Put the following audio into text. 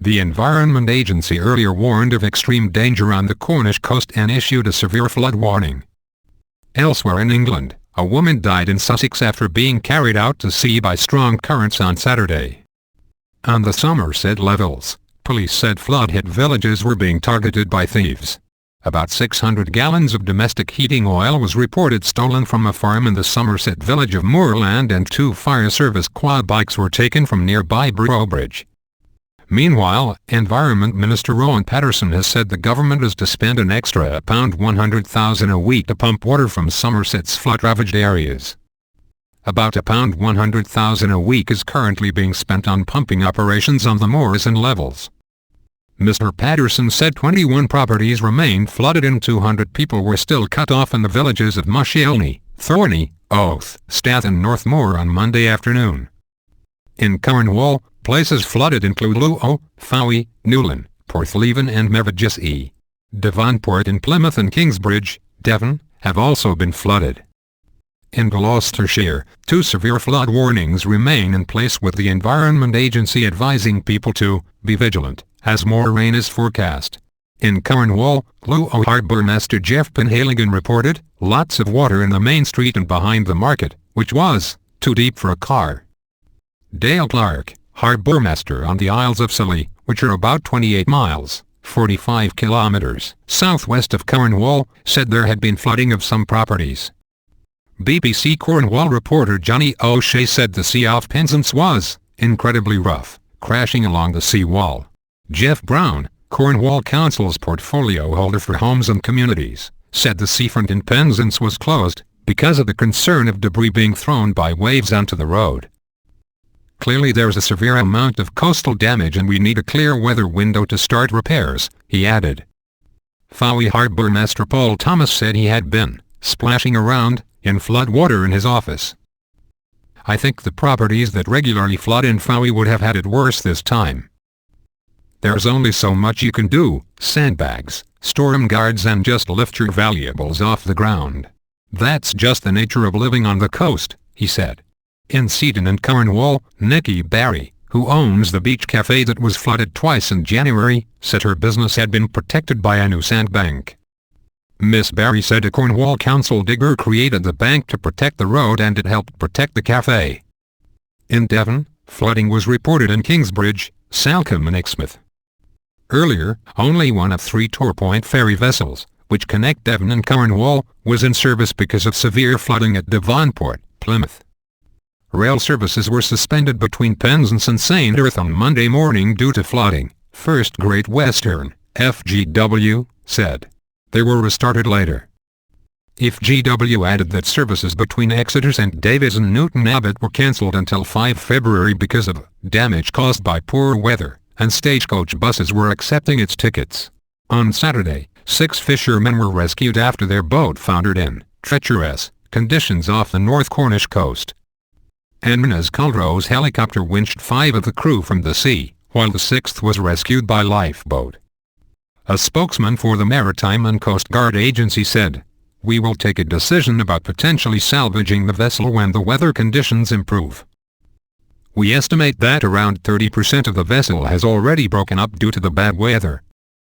The Environment Agency earlier warned of extreme danger on the Cornish coast and issued a severe flood warning. Elsewhere in England, a woman died in Sussex after being carried out to sea by strong currents on Saturday. On the Somerset levels, police said flood-hit villages were being targeted by thieves. About 600 gallons of domestic heating oil was reported stolen from a farm in the Somerset village of Moorland, and 2 fire service quad bikes were taken from nearby Brobridge. Meanwhile, Environment Minister Rowan Paterson has said the government is to spend an extra £100,000 a week to pump water from Somerset's flood-ravaged areas. About £100,000 a week is currently being spent on pumping operations on the moors and levels. Mr. Paterson said 21 properties remained flooded and 200 people were still cut off in the villages of Mushielny, Thorney, Oath, Stath and Northmoor on Monday afternoon. In Cornwall, places flooded include Luo, Fowey, Newlyn, Porthleven and Mervagissey. Devonport in Plymouth and Kingsbridge, Devon, have also been flooded. In Gloucestershire, 2 severe flood warnings remain in place, with the Environment Agency advising people to be vigilant, as more rain is forecast. In Cornwall, Luo Harbour Master Jeff Penhaligon reported lots of water in the main street and behind the market, which was too deep for a car. Dale Clark, Harbourmaster on the Isles of Scilly, which are about 28 miles, 45 kilometers, southwest of Cornwall, said there had been flooding of some properties. BBC Cornwall reporter Johnny O'Shea said the sea off Penzance was incredibly rough, crashing along the sea wall. Jeff Brown, Cornwall Council's portfolio holder for homes and communities, said the seafront in Penzance was closed because of the concern of debris being thrown by waves onto the road. Clearly there's a severe amount of coastal damage and we need a clear weather window to start repairs, he added. Fowey Harbour Master Paul Thomas said he had been splashing around in flood water in his office. I think the properties that regularly flood in Fowey would have had it worse this time. There's only so much you can do, sandbags, storm guards and just lift your valuables off the ground. That's just the nature of living on the coast, he said. In Seaton and Cornwall, Nikki Barry, who owns the beach cafe that was flooded twice in January, said her business had been protected by a new sandbank. Miss Barry said a Cornwall Council digger created the bank to protect the road and it helped protect the cafe. In Devon, flooding was reported in Kingsbridge, Salcombe and Exmouth. Earlier, only one of 3 Torpoint ferry vessels, which connect Devon and Cornwall, was in service because of severe flooding at Devonport, Plymouth. Rail services were suspended between Penzance and St. Erth on Monday morning due to flooding, First Great Western, FGW, said. They were restarted later. FGW added that services between Exeter St. David's and Newton Abbot were cancelled until 5 February because of damage caused by poor weather, and stagecoach buses were accepting its tickets. On Saturday, 6 fishermen were rescued after their boat foundered in treacherous conditions off the North Cornish coast. Enmana's Culdrose helicopter winched 5 of the crew from the sea, while the 6th was rescued by lifeboat. A spokesman for the Maritime and Coast Guard Agency said, "We will take a decision about potentially salvaging the vessel when the weather conditions improve. We estimate that around 30% of the vessel has already broken up due to the bad weather,"